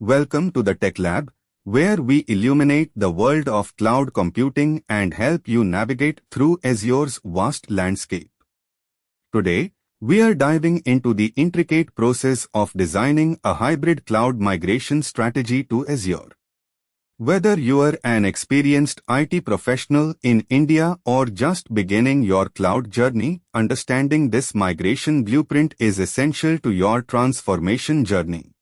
Welcome to the TechLab, where we illuminate the world of cloud computing and help you navigate through Azure's vast landscape. Today, we are diving into the intricate process of designing a hybrid cloud migration strategy to Azure. Whether you are an experienced IT professional in India or just beginning your cloud journey, understanding this migration blueprint is essential to your transformation journey.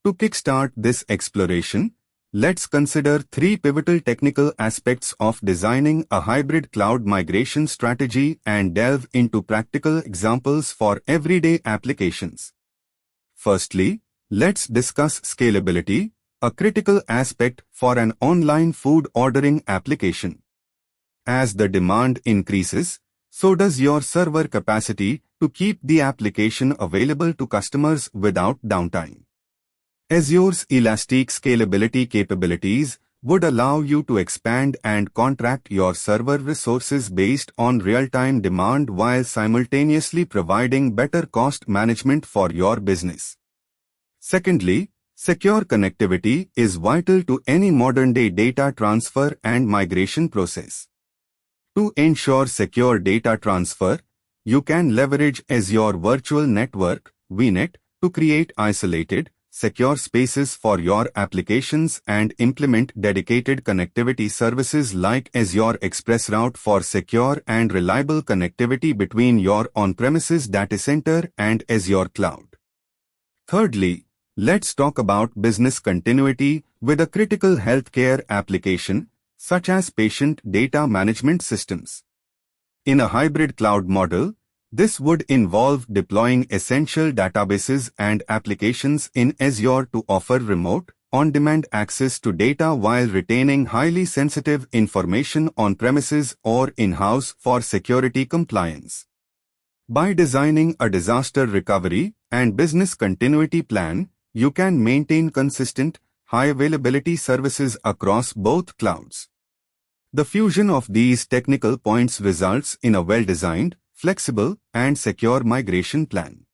To kickstart this exploration, let's consider three pivotal technical aspects of designing a hybrid cloud migration strategy and delve into practical examples for everyday applications. Firstly, let's discuss scalability, a critical aspect for an online food ordering application. As the demand increases, so does your server capacity to keep the application available to customers without downtime. Azure's elastic scalability capabilities would allow you to expand and contract your server resources based on real-time demand while simultaneously providing better cost management for your business. Secondly, secure connectivity is vital to any modern-day data transfer and migration process. To ensure secure data transfer, you can leverage Azure Virtual Network (VNet) to create isolated, secure spaces for your applications and implement dedicated connectivity services like Azure ExpressRoute for secure and reliable connectivity between your on-premises data center and Azure cloud. Thirdly, let's talk about business continuity with a critical healthcare application, such as patient data management systems. In a hybrid cloud model, this would involve deploying essential databases and applications in Azure to offer remote, on-demand access to data while retaining highly sensitive information on-premises or in-house for security compliance. By designing a disaster recovery and business continuity plan, you can maintain consistent, high-availability services across both clouds. The fusion of these technical points results in a well-designed, flexible, and secure migration plan.